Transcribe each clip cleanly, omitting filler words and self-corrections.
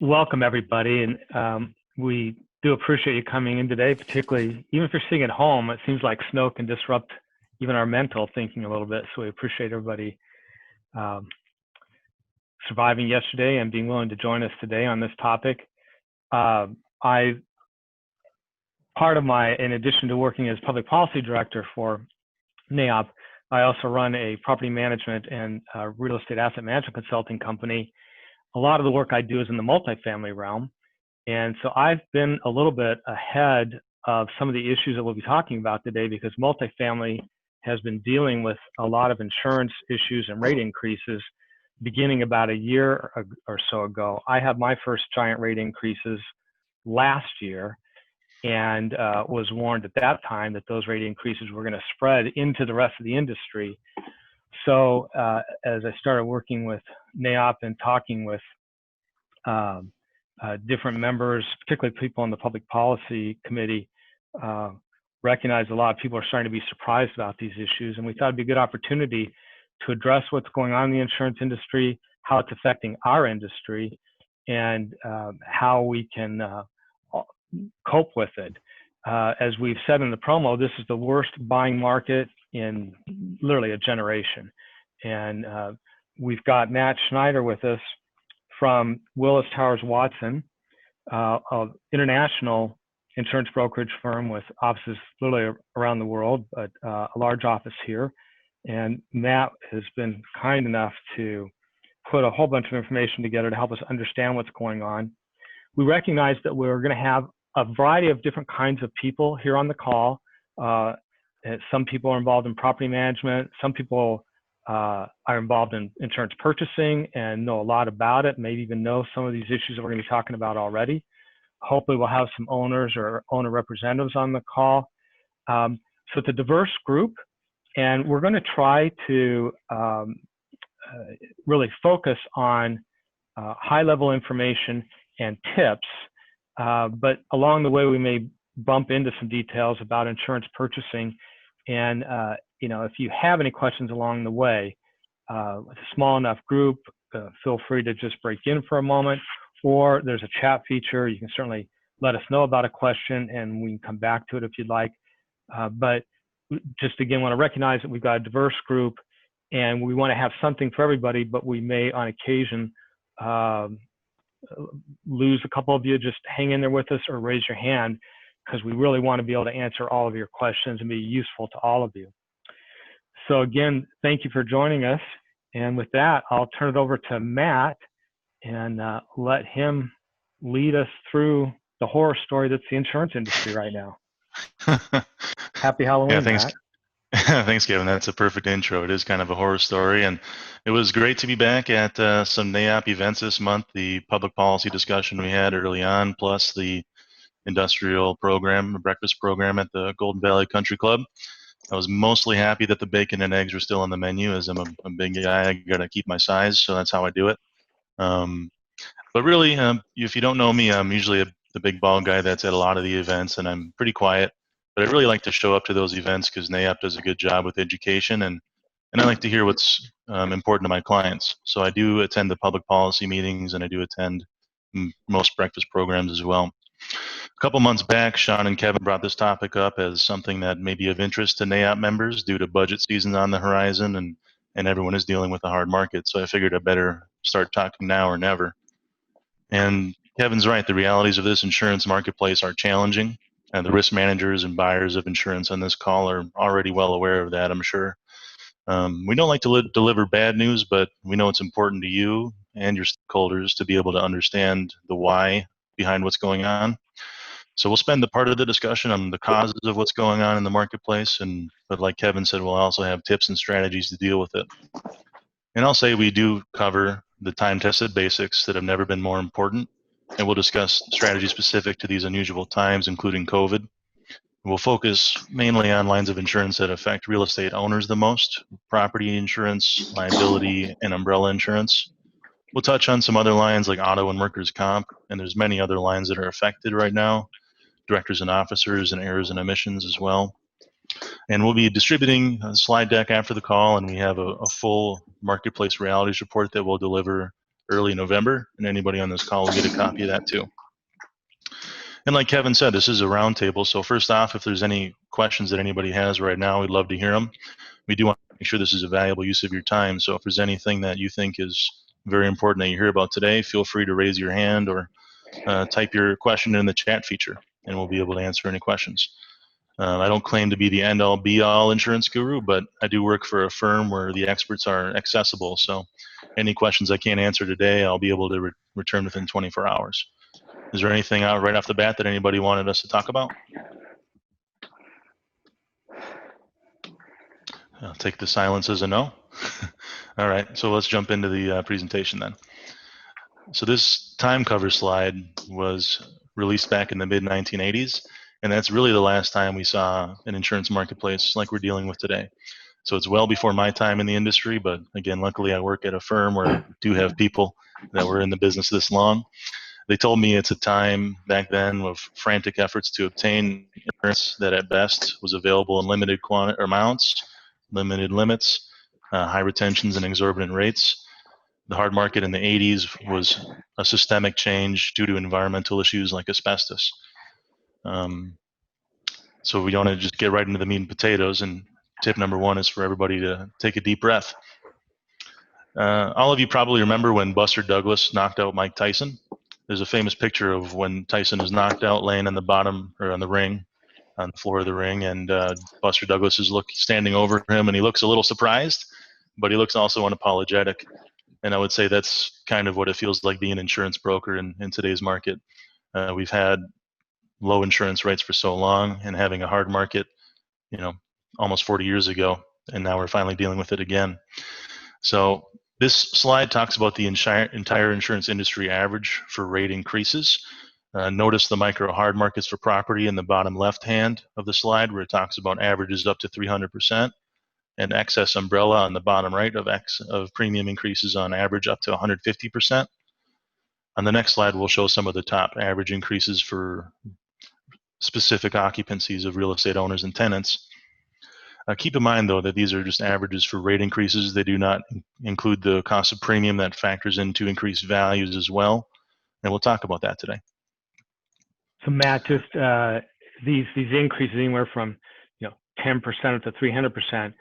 Welcome, everybody, and we do appreciate you coming in today, particularly even if you're sitting at home. It seems like snow can disrupt even our mental thinking a little bit, so we appreciate everybody surviving yesterday and being willing to join us today on this topic. In addition to working as public policy director for NAIOP, I also run a property management and real estate asset management consulting company. A lot of the work I do is in the multifamily realm. And so I've been a little bit ahead of some of the issues that we'll be talking about today, because multifamily has been dealing with a lot of insurance issues and rate increases beginning about a year or so ago. I had my first giant rate increases last year and was warned at that time that those rate increases were going to spread into the rest of the industry. So as I started working with NAIOP and talking with different members, particularly people on the public policy committee, recognized a lot of people are starting to be surprised about these issues. And we thought it'd be a good opportunity to address what's going on in the insurance industry, how it's affecting our industry, and how we can cope with it. As we've said in the promo, this is the worst buying market in literally a generation. And we've got Matt Schneider with us from Willis Towers Watson, an international insurance brokerage firm with offices literally around the world, but a large office here. And Matt has been kind enough to put a whole bunch of information together to help us understand what's going on. We recognize that we're going to have a variety of different kinds of people here on the call. Some people are involved in property management. Some people are involved in insurance purchasing and know a lot about it, maybe even know some of these issues that we're going to be talking about already. Hopefully we'll have some owners or owner representatives on the call. So it's a diverse group, and we're going to try to really focus on high-level information and tips, but along the way we may bump into some details about insurance purchasing. And if you have any questions along the way, with a small enough group, feel free to just break in for a moment, or there's a chat feature. You can certainly let us know about a question and we can come back to it if you'd like. But just again, want to recognize that we've got a diverse group and we want to have something for everybody, but we may on occasion lose a couple of you. Just hang in there with us or raise your hand, because we really want to be able to answer all of your questions and be useful to all of you. So again, thank you for joining us. And with that, I'll turn it over to Matt and let him lead us through the horror story that's the insurance industry right now. Happy Halloween, yeah, thanks, Matt. Thanks, Kevin. That's a perfect intro. It is kind of a horror story, and it was great to be back at some NAIOP events this month. The public policy discussion we had early on, plus the industrial program, breakfast program at the Golden Valley Country Club. I was mostly happy that the bacon and eggs were still on the menu, as I'm a big guy. I gotta keep my size, so that's how I do it. But really, if you don't know me, I'm usually the big bald guy that's at a lot of the events, and I'm pretty quiet. But I really like to show up to those events because NAIOP does a good job with education, and I like to hear what's important to my clients. So I do attend the public policy meetings, and I do attend most breakfast programs as well. A couple months back, Sean and Kevin brought this topic up as something that may be of interest to NAIOP members due to budget season on the horizon, and everyone is dealing with a hard market. So I figured I'd better start talking now or never. And Kevin's right, the realities of this insurance marketplace are challenging, and the risk managers and buyers of insurance on this call are already well aware of that, I'm sure. We don't like to deliver bad news, but we know it's important to you and your stakeholders to be able to understand the why behind what's going on. So we'll spend the part of the discussion on the causes of what's going on in the marketplace, but like Kevin said, we'll also have tips and strategies to deal with it. And I'll say we do cover the time-tested basics that have never been more important, and we'll discuss strategies specific to these unusual times, including COVID. We'll focus mainly on lines of insurance that affect real estate owners the most: property insurance, liability, and umbrella insurance. We'll touch on some other lines like auto and workers' comp, and there's many other lines that are affected right now: directors and officers, and errors and omissions as well. And we'll be distributing a slide deck after the call, and we have a full marketplace realities report that we'll deliver early November, and anybody on this call will get a copy of that too. And like Kevin said, this is a roundtable. So first off, if there's any questions that anybody has right now, we'd love to hear them. We do want to make sure this is a valuable use of your time. So if there's anything that you think is very important that you hear about today, feel free to raise your hand or type your question in the chat feature, and we'll be able to answer any questions. I don't claim to be the end-all be-all insurance guru, but I do work for a firm where the experts are accessible. So any questions I can't answer today, I'll be able to return within 24 hours. Is there anything out right off the bat that anybody wanted us to talk about? I'll take the silence as a no. All right, so let's jump into the presentation then. So this time cover slide was released back in the mid-1980s, and that's really the last time we saw an insurance marketplace like we're dealing with today. So it's well before my time in the industry, but again, luckily I work at a firm where I do have people that were in the business this long. They told me it's a time back then of frantic efforts to obtain insurance that at best was available in limited amounts, limited limits, high retentions, and exorbitant rates. The hard market in the 80s was a systemic change due to environmental issues like asbestos. So we want to just get right into the meat and potatoes, and tip number one is for everybody to take a deep breath. All of you probably remember when Buster Douglas knocked out Mike Tyson. There's a famous picture of when Tyson is knocked out laying on the bottom, or on the ring, on the floor of the ring, and Buster Douglas is standing over him, and he looks a little surprised, but he looks also unapologetic. And I would say that's kind of what it feels like being an insurance broker in today's market. We've had low insurance rates for so long, and having a hard market, almost 40 years ago, and now we're finally dealing with it again. So this slide talks about the entire insurance industry average for rate increases. Notice the micro hard markets for property in the bottom left hand of the slide, where it talks about averages up to 300%, and excess umbrella on the bottom right of premium increases on average up to 150%. On the next slide, we'll show some of the top average increases for specific occupancies of real estate owners and tenants. Keep in mind, though, that these are just averages for rate increases. They do not include the cost of premium that factors into increased values as well, and we'll talk about that today. So Matt, just these increases anywhere from 10% up to 300%.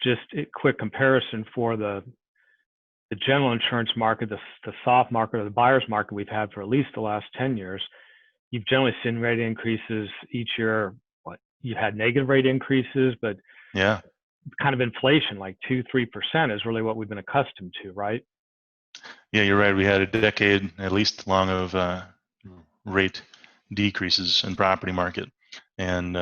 Just a quick comparison for the general insurance market, the soft market or the buyer's market we've had for at least the last 10 years. You've generally seen rate increases each year. You had negative rate increases, but yeah, kind of inflation, like 2-3% is really what we've been accustomed to, right? Yeah, you're right. We had a decade at least long of rate decreases in property market, and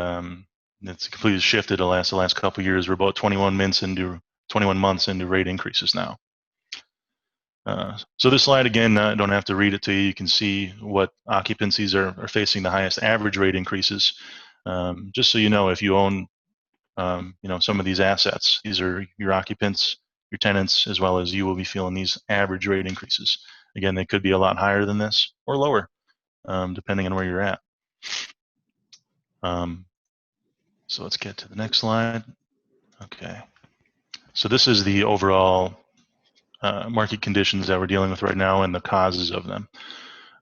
it's completely shifted the last couple of years. We're about 21 months into rate increases now. So this slide, again, I don't have to read it to you. You can see what occupancies are facing the highest average rate increases. Just so you know, if you own, some of these assets, these are your occupants, your tenants, as well as you will be feeling these average rate increases. Again, they could be a lot higher than this or lower, depending on where you're at. So let's get to the next slide. Okay. So this is the overall market conditions that we're dealing with right now and the causes of them.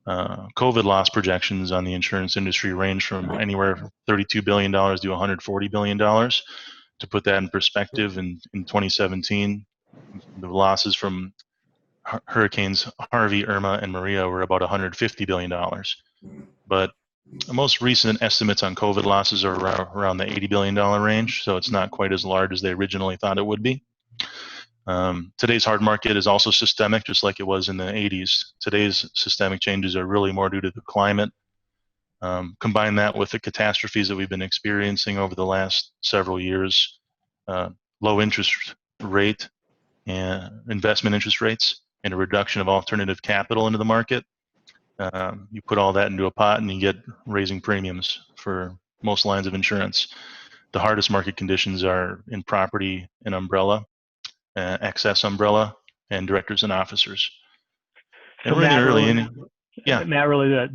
COVID loss projections on the insurance industry range from anywhere from $32 billion to $140 billion. To put that in perspective, in 2017, the losses from hurricanes Harvey, Irma, and Maria were about $150 billion. But the most recent estimates on COVID losses are around the $80 billion range, so it's not quite as large as they originally thought it would be. Today's hard market is also systemic, just like it was in the 80s. Today's systemic changes are really more due to the climate. Combine that with the catastrophes that we've been experiencing over the last several years, low interest rate and investment interest rates, and a reduction of alternative capital into the market. You put all that into a pot and you get raising premiums for most lines of insurance. The hardest market conditions are in property and umbrella, excess umbrella, and directors and officers. And we're in the early inning. Yeah. Matt, really, it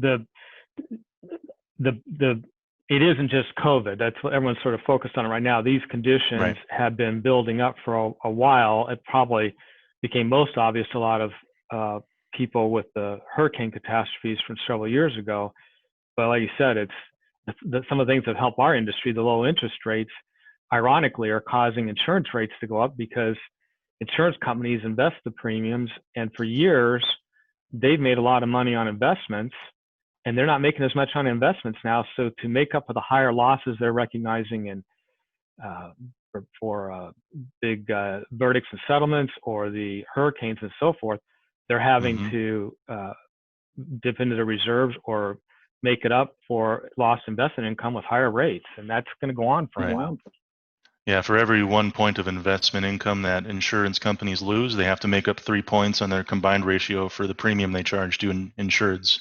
isn't just COVID. That's what everyone's sort of focused on right now. These conditions have been building up for a while. It probably became most obvious to a lot of people with the hurricane catastrophes from several years ago. But like you said, some of the things that help our industry, the low interest rates, ironically, are causing insurance rates to go up because insurance companies invest the premiums, and for years they've made a lot of money on investments, and they're not making as much on investments now. So to make up for the higher losses they're recognizing in for big verdicts and settlements or the hurricanes and so forth, they're having to dip into the reserves or make it up for lost investment income with higher rates, and that's going to go on for a while. Yeah, for every 1 point of investment income that insurance companies lose, they have to make up 3 points on their combined ratio for the premium they charge to insureds.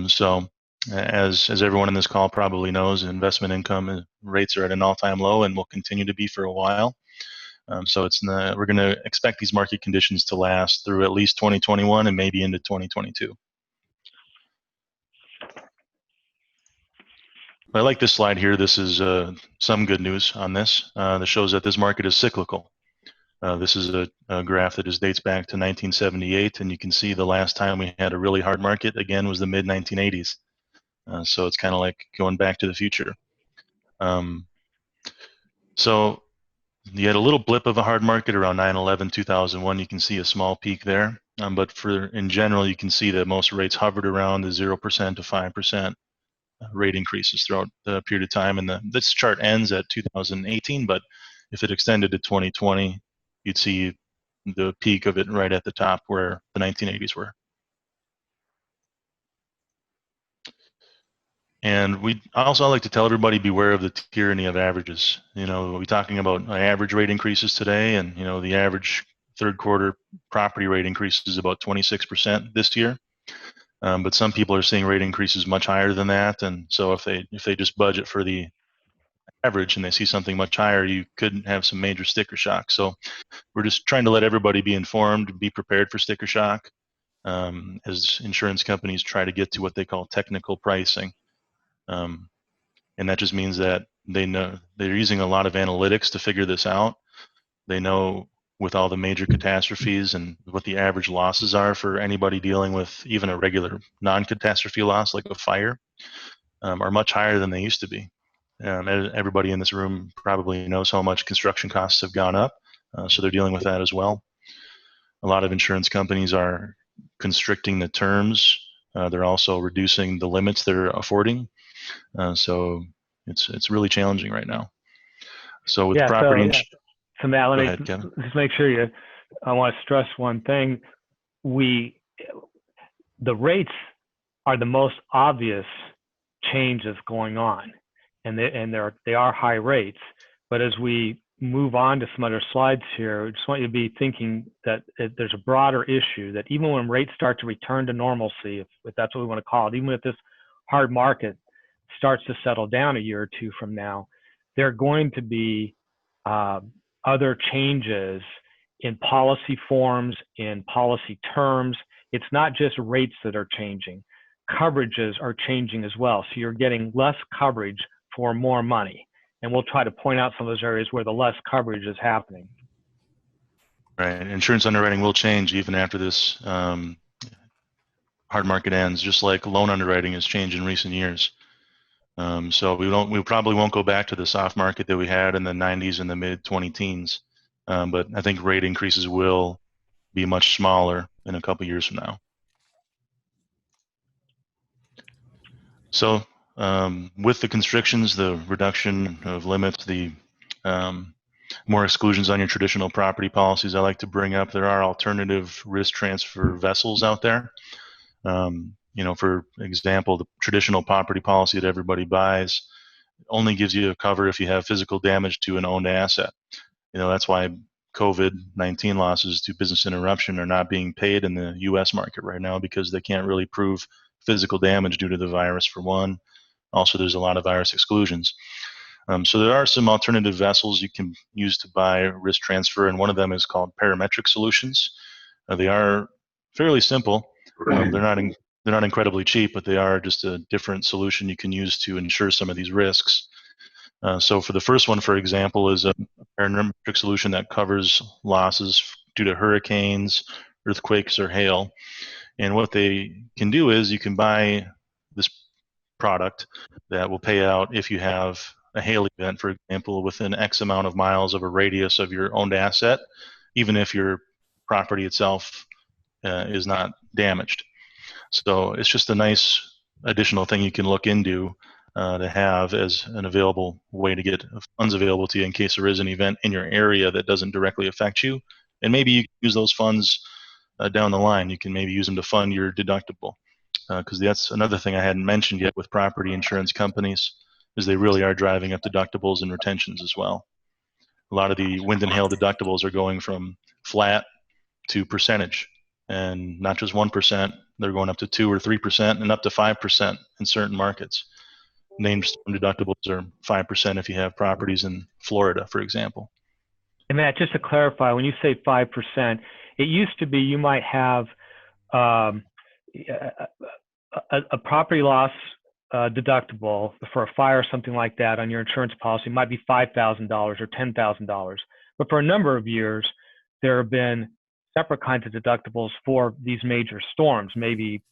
So as everyone in this call probably knows, investment income rates are at an all-time low and will continue to be for a while. So we're going to expect these market conditions to last through at least 2021 and maybe into 2022. I like this slide here. This is some good news on this. That shows that this market is cyclical. This is a graph that just dates back to 1978, and you can see the last time we had a really hard market, again, was the mid-1980s. So it's kind of like going back to the future. So you had a little blip of a hard market around 9/11, 2001. You can see a small peak there. But in general, you can see that most rates hovered around the 0% to 5% rate increases throughout the period of time. And this chart ends at 2018, but if it extended to 2020, you'd see the peak of it right at the top where the 1980s were. And we also like to tell everybody, beware of the tyranny of averages. You know, we're talking about average rate increases today, and you know the average third quarter property rate increase is about 26% this year. But some people are seeing rate increases much higher than that, and so if they just budget for the average and they see something much higher, you could have some major sticker shock. So we're just trying to let everybody be informed, be prepared for sticker shock, as insurance companies try to get to what they call technical pricing. And that just means that they know they're using a lot of analytics to figure this out. They know with all the major catastrophes and what the average losses are for anybody dealing with even a regular non-catastrophe loss like a fire are much higher than they used to be. Everybody in this room probably knows how much construction costs have gone up, so they're dealing with that as well. A lot of insurance companies are constricting the terms. They're also reducing the limits they're affording. So it's really challenging right now. So with property so Matt, just make sure I want to stress one thing. The rates are the most obvious changes going on, and they are high rates. But as we move on to some other slides here, I just want you to be thinking that there's a broader issue, that even when rates start to return to normalcy, if that's what we want to call it, even if this hard market starts to settle down a year or two from now, there are going to be other changes in policy forms, in policy terms. It's not just rates that are changing. Coverages are changing as well. So you're getting less coverage for more money. And we'll try to point out some of those areas where the less coverage is happening. Right. Insurance underwriting will change even after this hard market ends, just like loan underwriting has changed in recent years. So we probably won't go back to the soft market that we had in the 90s and the mid 20-teens. But I think rate increases will be much smaller in a couple years from now. So with the constrictions, the reduction of limits, the more exclusions on your traditional property policies, I like to bring up there are alternative risk transfer vessels out there. You know, for example, the traditional property policy that everybody buys only gives you a cover if you have physical damage to an owned asset. You know, that's why COVID-19 losses to business interruption are not being paid in the U.S. market right now, because they can't really prove physical damage due to the virus, for one. Also, there's a lot of virus exclusions. So there are some alternative vessels you can use to buy risk transfer, and one of them is called Parametric solutions. They are fairly simple. They're not incredibly cheap, but they are just a different solution you can use to insure some of these risks. So for the first one, for example, is a parametric solution that covers losses due to hurricanes, earthquakes or hail. And what they can do is you can buy this product that will pay out if you have a hail event, for example, within X amount of miles of a radius of your owned asset, even if your property itself is not damaged. So it's just a nice additional thing you can look into to have as an available way to get funds available to you in case there is an event in your area that doesn't directly affect you. And maybe you can use those funds down the line. You can maybe use them to fund your deductible, because that's another thing I hadn't mentioned yet with property insurance companies, is they really are driving up deductibles and retentions as well. A lot of the wind and hail deductibles are going from flat to percentage, and not just 1%, they're going up to 2 or 3% and up to 5% in certain markets. Named storm deductibles are 5% if you have properties in Florida, for example. And Matt, just to clarify, when you say 5%, it used to be you might have a property loss deductible for a fire or something like that on your insurance policy might be $5,000 or $10,000. But for a number of years, there have been separate kinds of deductibles for these major storms. Maybe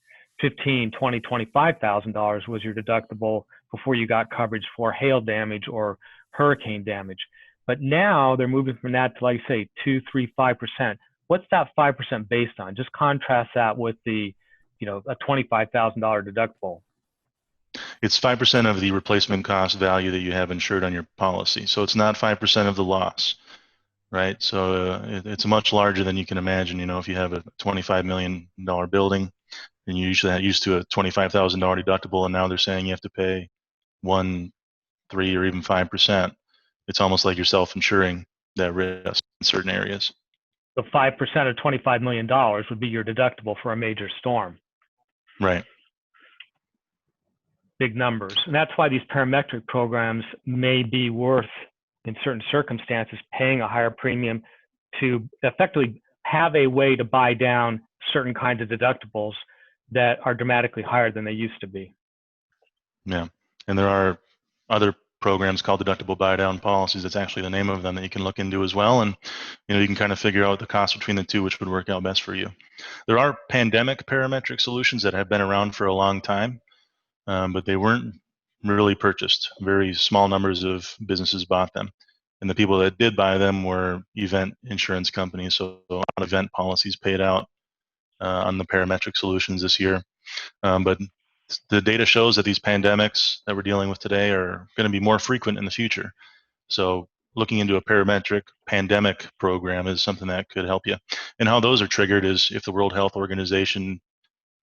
$15,000, $20,000, $25,000 was your deductible before you got coverage for hail damage or hurricane damage. But now they're moving from that to, like you say, 2, 3, 5%. What's that 5% based on? Just contrast that with the, a $25,000 deductible. It's 5% of the replacement cost value that you have insured on your policy. So it's not 5% of the loss, right? So it's much larger than you can imagine. If you have a $25 million building, and you usually used to a $25,000 deductible, and now they're saying you have to pay 1, 3, or even 5%. It's almost like you're self-insuring that risk in certain areas. So 5% of $25 million would be your deductible for a major storm. Right. Big numbers. And that's why these parametric programs may be worth, in certain circumstances, paying a higher premium to effectively have a way to buy down certain kinds of deductibles that are dramatically higher than they used to be. Yeah. And there are other programs called deductible buy down policies. That's actually the name of them that you can look into as well. And you can kind of figure out the cost between the two, which would work out best for you. There are pandemic parametric solutions that have been around for a long time, but they weren't really purchased. Very small numbers of businesses bought them. And the people that did buy them were event insurance companies. So a lot of event policies paid out on the parametric solutions this year. But the data shows that these pandemics that we're dealing with today are going to be more frequent in the future. So looking into a parametric pandemic program is something that could help you. And how those are triggered is if the World Health Organization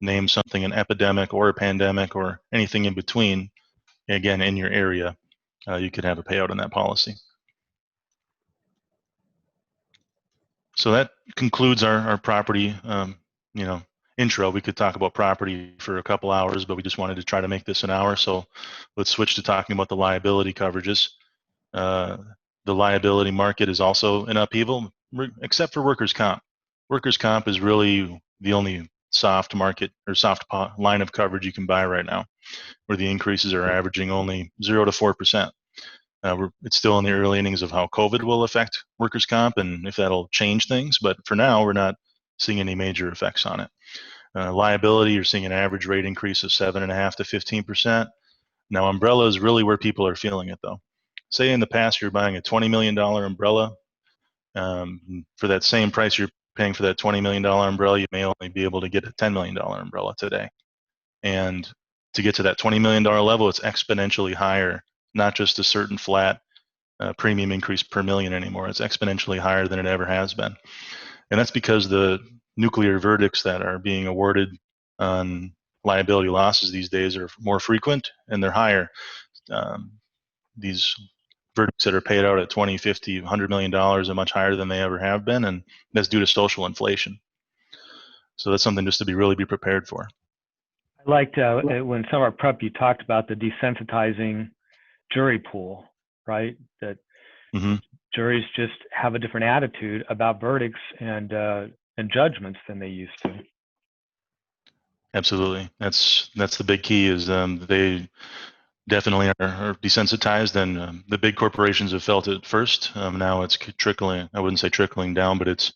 names something an epidemic or a pandemic or anything in between, again, in your area, you could have a payout on that policy. So that concludes our property, intro. We could talk about property for a couple hours, but we just wanted to try to make this an hour. So let's switch to talking about the liability coverages. The liability market is also in upheaval, except for workers' comp. Workers' comp is really the only soft market or soft line of coverage you can buy right now, where the increases are averaging only 0 to 4%. It's still in the early innings of how COVID will affect workers' comp and if that'll change things. But for now, we're not seeing any major effects on it. Liability, you're seeing an average rate increase of 7.5% to 15%. Now, umbrella is really where people are feeling it, though. Say in the past you're buying a $20 million umbrella. For that same price you're paying for that $20 million umbrella, you may only be able to get a $10 million umbrella today. And to get to that $20 million level, it's exponentially higher, not just a certain flat premium increase per million anymore. It's exponentially higher than it ever has been. And that's because the nuclear verdicts that are being awarded on liability losses these days are more frequent and they're higher. These verdicts that are paid out at $20, $50, $100 million are much higher than they ever have been, and that's due to social inflation. So that's something just to be prepared for. I liked when some of our prep, you talked about the desensitizing jury pool, right? That juries just have a different attitude about verdicts and judgments than they used to. Absolutely, that's the big key. Is they definitely are desensitized, and the big corporations have felt it first. Now it's trickling. I wouldn't say trickling down, but it's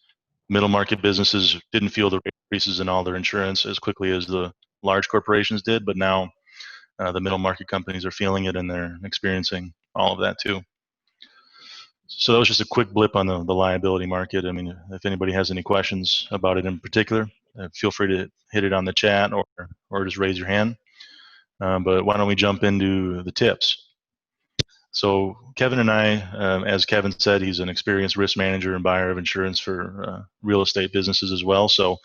Middle market businesses didn't feel the rate increases in all their insurance as quickly as the large corporations did, but now the middle market companies are feeling it and they're experiencing all of that too. So that was just a quick blip on the liability market. I mean, if anybody has any questions about it in particular, feel free to hit it on the chat or just raise your hand. But why don't we jump into the tips? So Kevin and I, as Kevin said, he's an experienced risk manager and buyer of insurance for real estate businesses as well. So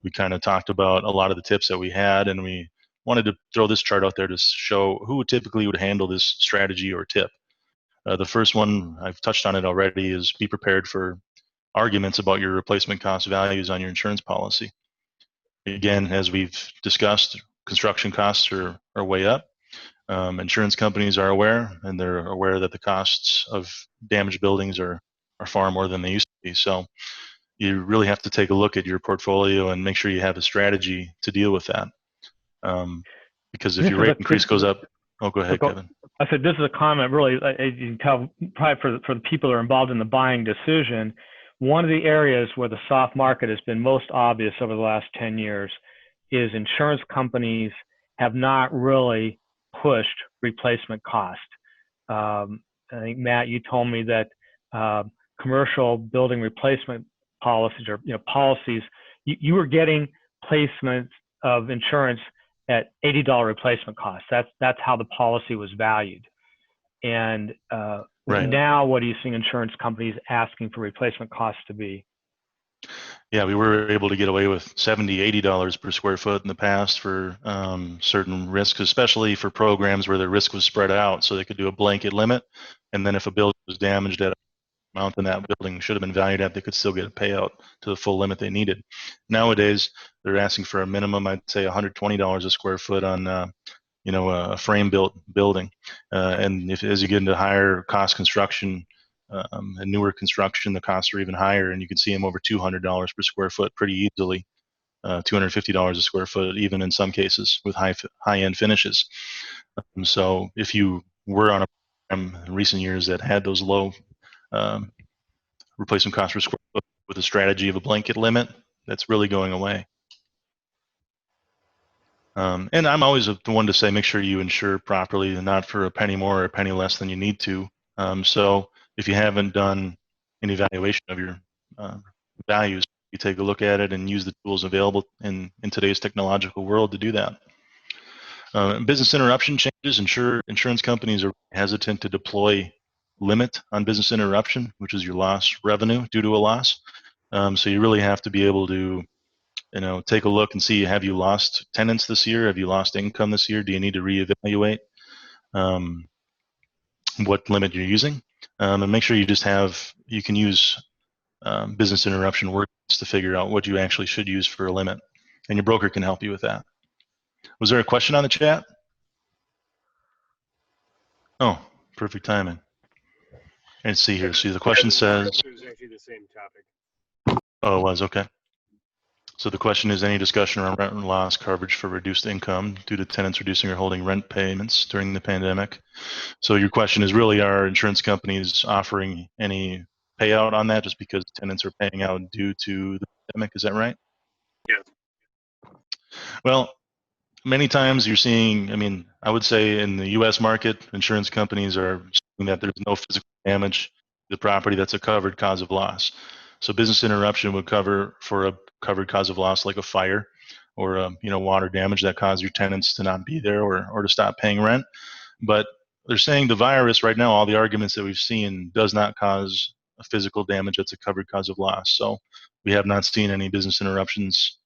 we kind of talked about a lot of the tips that we had, and we wanted to throw this chart out there to show who typically would handle this strategy or tip. The first one, I've touched on it already, is be prepared for arguments about your replacement cost values on your insurance policy. Again, as we've discussed, construction costs are way up. Insurance companies are aware, and they're aware that the costs of damaged buildings are far more than they used to be. So you really have to take a look at your portfolio and make sure you have a strategy to deal with that. Because if your rate increase goes up, oh, go ahead, Kevin. I said this is a comment really, you can tell probably for the people that are involved in the buying decision, one of the areas where the soft market has been most obvious over the last 10 years is insurance companies have not really pushed replacement cost. I think, Matt, you told me that commercial building replacement policies or policies, you were getting placements of insurance at $80 replacement cost. That's how the policy was valued. And right now, what are you seeing insurance companies asking for replacement costs to be? Yeah, we were able to get away with $70, $80 per square foot in the past for certain risks, especially for programs where the risk was spread out, so they could do a blanket limit. And then if a building was damaged at a amount that that building should have been valued at, they could still get a payout to the full limit they needed. Nowadays, they're asking for a minimum, I'd say $120 a square foot on a frame-built building. And as you get into higher cost construction and newer construction, the costs are even higher, and you can see them over $200 per square foot pretty easily, $250 a square foot, even in some cases with high-end finishes. So if you were on a program in recent years that had those low replacement cost per square foot with a strategy of a blanket limit, that's really going away. And I'm always the one to say, make sure you insure properly and not for a penny more or a penny less than you need to. So if you haven't done an evaluation of your values, you take a look at it and use the tools available in today's technological world to do that. Business interruption changes. Insurance companies are hesitant to deploy limit on business interruption, which is your lost revenue due to a loss. So you really have to be able to take a look and see, have you lost tenants this year? Have you lost income this year? Do you need to reevaluate what limit you're using? And make sure you can use business interruption workbooks to figure out what you actually should use for a limit. And your broker can help you with that. Was there a question on the chat? Oh, perfect timing. Let's see here. See, the question says... It was actually the same topic. Oh, it was, okay. So the question is, any discussion around rent and loss coverage for reduced income due to tenants reducing or holding rent payments during the pandemic? So your question is really, are insurance companies offering any payout on that just because tenants are paying out due to the pandemic? Is that right? Yes. Well, many times you're seeing, I would say in the U.S. market, insurance companies are saying that there's no physical damage to the property that's a covered cause of loss. So business interruption would cover for a covered cause of loss like a fire or water damage that caused your tenants to not be there or to stop paying rent. But they're saying the virus right now, all the arguments that we've seen, does not cause a physical damage that's a covered cause of loss. So we have not seen any business interruptions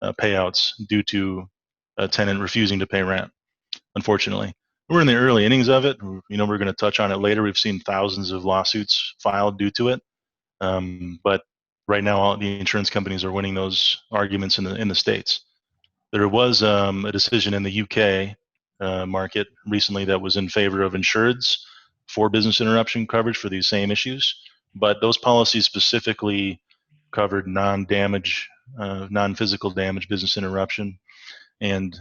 payouts due to a tenant refusing to pay rent, unfortunately. We're in the early innings of it. We're going to touch on it later. We've seen thousands of lawsuits filed due to it. But right now, all the insurance companies are winning those arguments in the States. There was a decision in the UK market recently that was in favor of insureds for business interruption coverage for these same issues, but those policies specifically covered non-damage, non-physical damage business interruption, and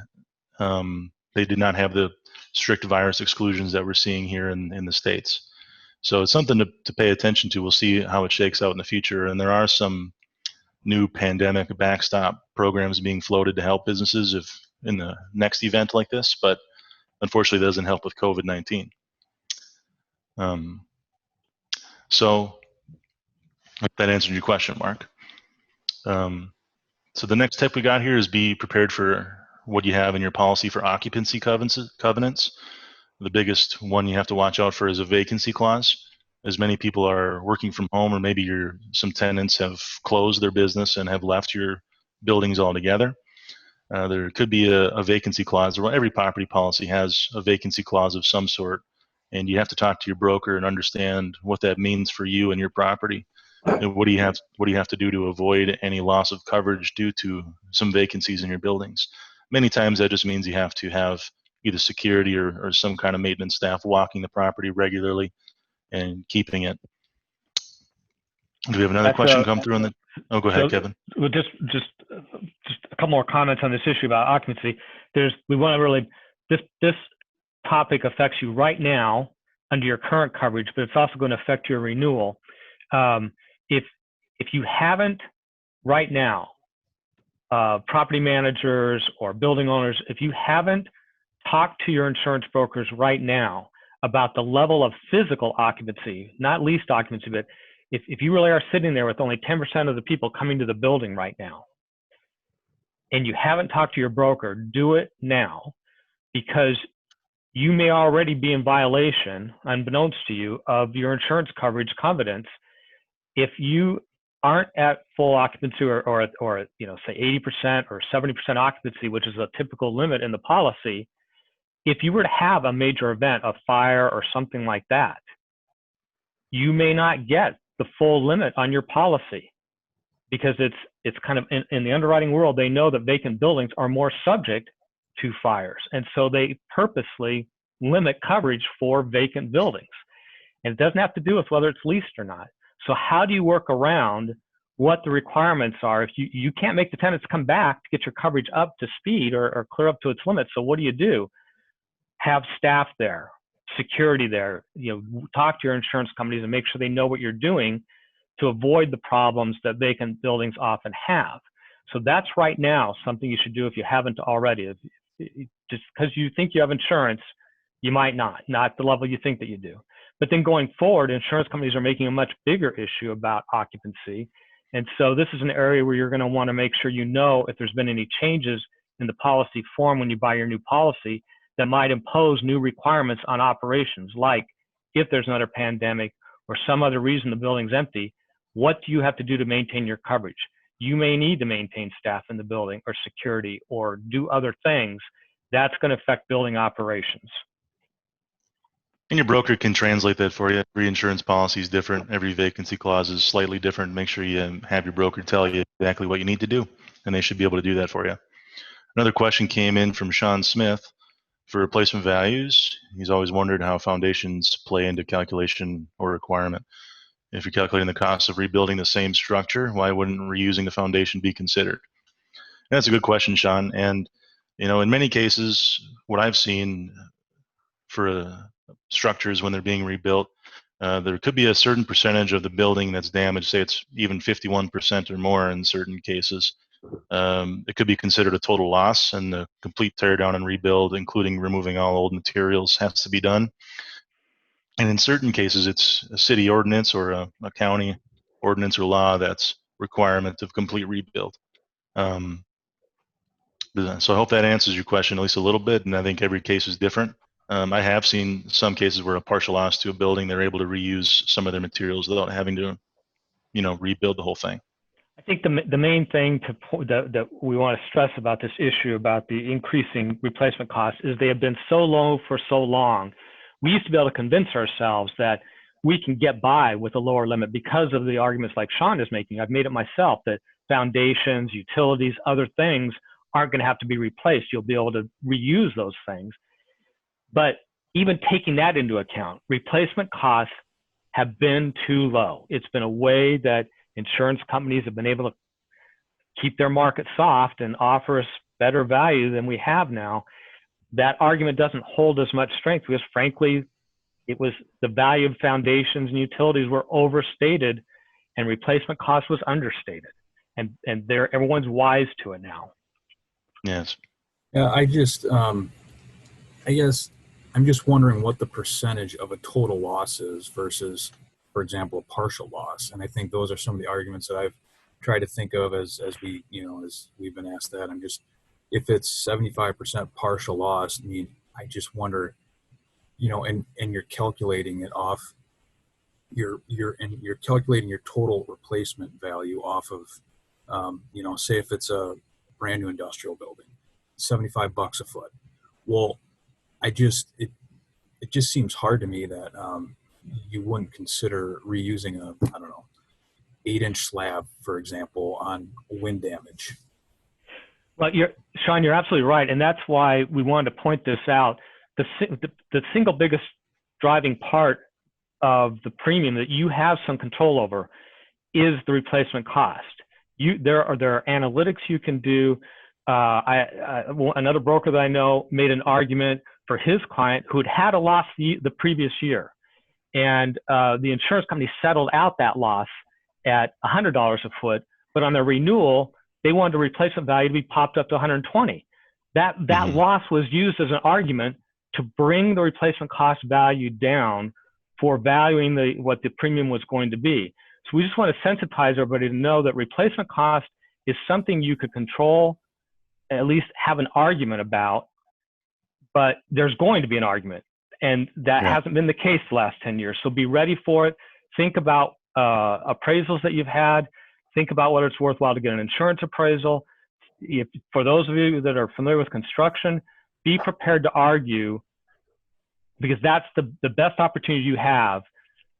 they did not have the strict virus exclusions that we're seeing here in the States. So it's something to pay attention to. We'll see how it shakes out in the future. And there are some new pandemic backstop programs being floated to help businesses if in the next event like this, but unfortunately, it doesn't help with COVID-19. So that answered your question, Mark. So the next tip we got here is be prepared for what you have in your policy for occupancy covenants. The biggest one you have to watch out for is a vacancy clause. As many people are working from home, or maybe some tenants have closed their business and have left your buildings altogether. There could be a vacancy clause. Well, every property policy has a vacancy clause of some sort, and you have to talk to your broker and understand what that means for you and your property. And what do you have to do to avoid any loss of coverage due to some vacancies in your buildings? Many times that just means you have to have either security or some kind of maintenance staff walking the property regularly and keeping it. Do we have another question come through on the? Oh, go ahead, Kevin. Well, just a couple more comments on this issue about occupancy. This topic affects you right now under your current coverage, but it's also going to affect your renewal. If you haven't right now, property managers or building owners, if you haven't talked to your insurance brokers right now about the level of physical occupancy, not leased occupancy, but if you really are sitting there with only 10% of the people coming to the building right now, and you haven't talked to your broker, do it now, because you may already be in violation, unbeknownst to you, of your insurance coverage covenants. If you aren't at full occupancy or say 80% or 70% occupancy, which is a typical limit in the policy, if you were to have a major event, a fire or something like that, you may not get the full limit on your policy, because it's kind of in the underwriting world, they know that vacant buildings are more subject to fires. And so they purposely limit coverage for vacant buildings. And it doesn't have to do with whether it's leased or not. So how do you work around what the requirements are? If you can't make the tenants come back to get your coverage up to speed or clear up to its limits, so what do? Have staff there, security there, talk to your insurance companies and make sure they know what you're doing to avoid the problems that vacant buildings often have. So that's right now something you should do if you haven't already. Just because you think you have insurance, you might not the level you think that you do. But then going forward, insurance companies are making a much bigger issue about occupancy. And so this is an area where you're going to want to make sure you know if there's been any changes in the policy form when you buy your new policy that might impose new requirements on operations, like if there's another pandemic or some other reason the building's empty, what do you have to do to maintain your coverage? You may need to maintain staff in the building or security or do other things. That's going to affect building operations. And your broker can translate that for you. Every insurance policy is different. Every vacancy clause is slightly different. Make sure you have your broker tell you exactly what you need to do, and they should be able to do that for you. Another question came in from Sean Smith for replacement values. He's always wondered how foundations play into calculation or requirement. If you're calculating the cost of rebuilding the same structure, why wouldn't reusing the foundation be considered? And that's a good question, Sean. And in many cases, what I've seen for structures when they're being rebuilt, there could be a certain percentage of the building that's damaged. Say it's even 51% or more in certain cases. It could be considered a total loss, and the complete tear down and rebuild, including removing all old materials, has to be done. And in certain cases, it's a city ordinance or a county ordinance or law that's requirement of complete rebuild. So I hope that answers your question at least a little bit, and I think every case is different. I have seen some cases where a partial loss to a building, they're able to reuse some of their materials without having to, rebuild the whole thing. I think the main thing that we want to stress about this issue about the increasing replacement costs is they have been so low for so long. We used to be able to convince ourselves that we can get by with a lower limit because of the arguments like Sean is making. I've made it myself that foundations, utilities, other things aren't going to have to be replaced. You'll be able to reuse those things. But even taking that into account, replacement costs have been too low. It's been a way that insurance companies have been able to keep their market soft and offer us better value than we have now. That argument doesn't hold as much strength because, frankly, it was the value of foundations and utilities were overstated and replacement cost was understated. and everyone's wise to it now. Yes. Yeah, I guess I'm just wondering what the percentage of a total loss is versus, for example, a partial loss. And I think those are some of the arguments that I've tried to think of as we've been asked that. I'm just, if it's 75% partial loss, I mean, I just wonder, and you're calculating it off, you're calculating your total replacement value off of, say if it's a brand new industrial building, $75 a foot. Well, it just seems hard to me that you wouldn't consider reusing a, 8-inch slab, for example, on wind damage. Well, Sean, you're absolutely right, and that's why we wanted to point this out. The single biggest driving part of the premium that you have some control over is the replacement cost. There are analytics you can do. Another broker that I know made an argument for his client who had a loss the previous year, and the insurance company settled out that loss at $100 a foot, but on their renewal they wanted the replacement value to be popped up to $120. That loss was used as an argument to bring the replacement cost value down for valuing what the premium was going to be. So we just want to sensitize everybody to know that replacement cost is something you could control, at least have an argument about, but there's going to be an argument, and that hasn't been the case the last 10 years. So be ready for it. Think about appraisals that you've had. Think about whether it's worthwhile to get an insurance appraisal. For those of you that are familiar with construction, be prepared to argue, because that's the best opportunity you have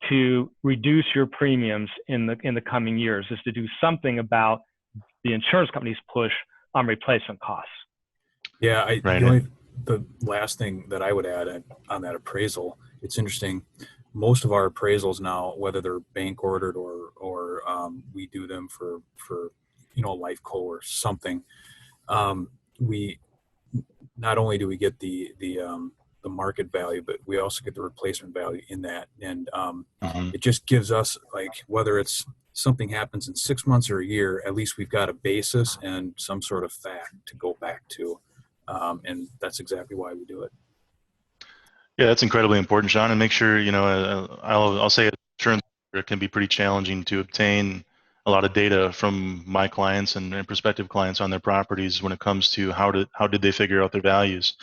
to reduce your premiums in the coming years, is to do something about the insurance company's push on replacement costs. Yeah, the last thing that I would add on that appraisal, it's interesting. Most of our appraisals now, whether they're bank ordered or we do them for Lifeco or something, we not only do we get the market value, but we also get the replacement value in that, and it just gives us, like, whether it's something happens in 6 months or a year, at least we've got a basis and some sort of fact to go back to, and that's exactly why we do it. Yeah, that's incredibly important, Sean. And make sure, I'll say insurance can be pretty challenging to obtain a lot of data from my clients and prospective clients on their properties when it comes to how did they figure out their values.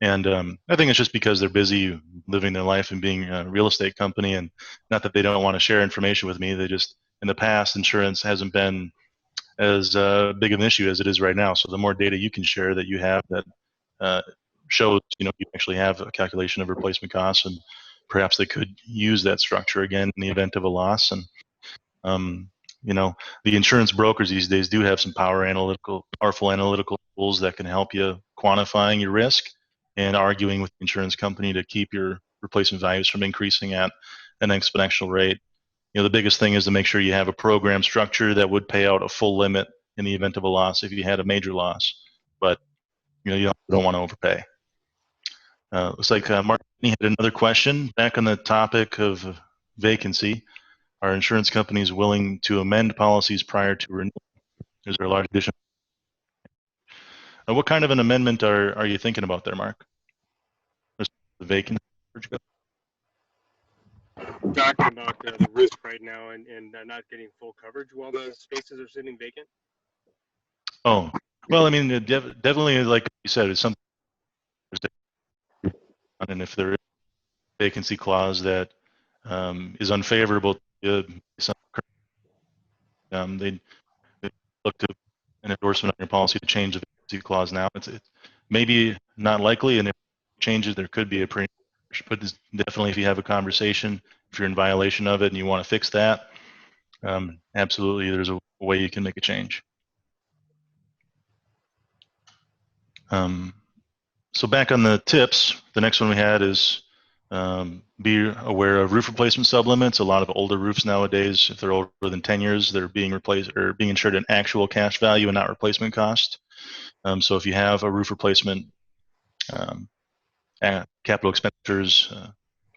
And I think it's just because they're busy living their life and being a real estate company, and not that they don't want to share information with me. They just, in the past, insurance hasn't been as big of an issue as it is right now. So the more data you can share that you have that shows, you actually have a calculation of replacement costs, and perhaps they could use that structure again in the event of a loss. And the insurance brokers these days do have some powerful analytical tools that can help you quantifying your risk and arguing with the insurance company to keep your replacement values from increasing at an exponential rate. The biggest thing is to make sure you have a program structure that would pay out a full limit in the event of a loss if you had a major loss, but you don't want to overpay. Looks like Mark had another question back on the topic of vacancy. Are insurance companies willing to amend policies prior to renewal? Is there a large addition? What kind of an amendment are you thinking about there, Mark? The vacancy? Talking about the risk right now and not getting full coverage while the spaces are sitting vacant. Oh, well, I mean, definitely, like you said, it's something. And if there is a vacancy clause that is unfavorable to they look to an endorsement on your policy to change the vacancy clause now. It's maybe not likely, and if it changes, there could be a premium. But definitely, if you have a conversation, if you're in violation of it and you want to fix that, absolutely, there's a way you can make a change. So back on the tips, the next one we had is be aware of roof replacement sublimits. A lot of older roofs nowadays, if they're older than 10 years, they're being replaced or being insured at actual cash value and not replacement cost. So if you have a roof replacement capital expenditures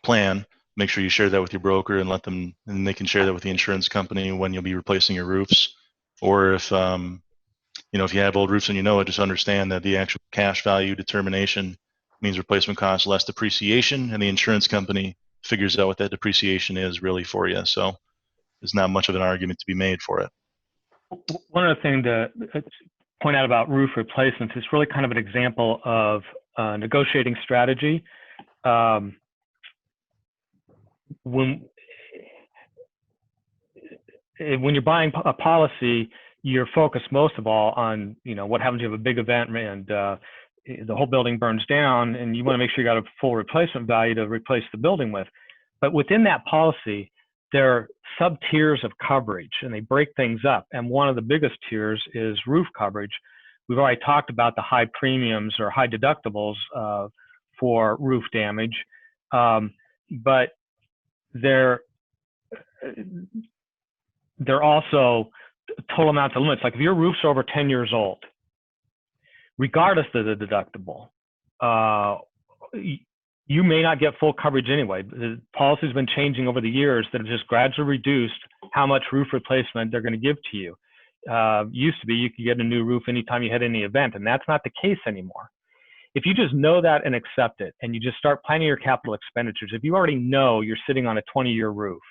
plan, make sure you share that with your broker and and they can share that with the insurance company when you'll be replacing your roofs. Or if, if you have old roofs and you know it, just understand that the actual cash value determination means replacement cost less depreciation, and the insurance company figures out what that depreciation is really for you. So there's not much of an argument to be made for it. One other thing to point out about roof replacements is really kind of an example of negotiating strategy. When you're buying a policy, you're focused most of all on, what happens if you have a big event and the whole building burns down, and you want to make sure you got a full replacement value to replace the building with. But within that policy, there are sub-tiers of coverage, and they break things up. And one of the biggest tiers is roof coverage. We've already talked about the high premiums or high deductibles for roof damage, but they're also total amounts of limits. Like if your roof's over 10 years old, regardless of the deductible, you may not get full coverage anyway. The policy's been changing over the years that have just gradually reduced how much roof replacement they're going to give to you. Used to be you could get a new roof anytime you had any event, and that's not the case anymore. If you just know that and accept it, and you just start planning your capital expenditures, if you already know you're sitting on a 20-year roof,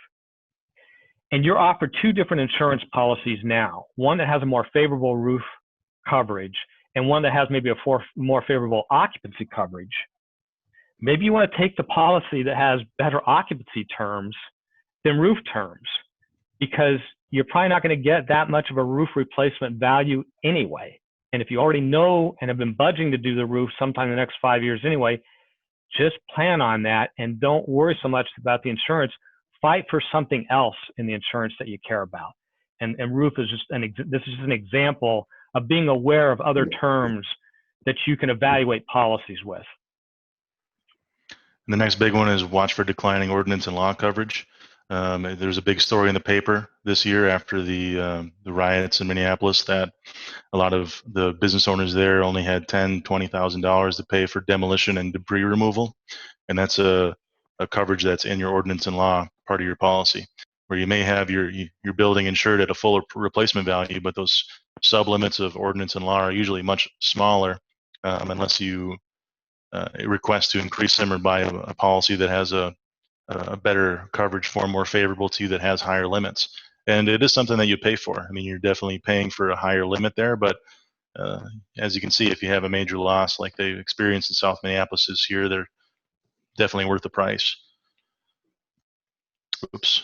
and you're offered two different insurance policies now, one that has a more favorable roof coverage and one that has maybe a more favorable occupancy coverage, maybe you want to take the policy that has better occupancy terms than roof terms, because you're probably not going to get that much of a roof replacement value anyway. And if you already know and have been budgeting to do the roof sometime in the next 5 years anyway, just plan on that and don't worry so much about the insurance. Fight for something else in the insurance that you care about. And roof is just this is just an example of being aware of other terms that you can evaluate policies with. And the next big one is watch for declining ordinance and law coverage. There's a big story in the paper this year after the riots in Minneapolis that a lot of the business owners there only had $10,000, $20,000 to pay for demolition and debris removal, and that's a coverage that's in your ordinance and law part of your policy, where you may have your building insured at a full replacement value, but those sublimits of ordinance and law are usually much smaller unless you request to increase them or buy a policy that has a better coverage form, more favorable to you, that has higher limits. And it is something that you pay for. I mean, you're definitely paying for a higher limit there, but as you can see, if you have a major loss like they experienced in South Minneapolis this year, they're definitely worth the price. Oops.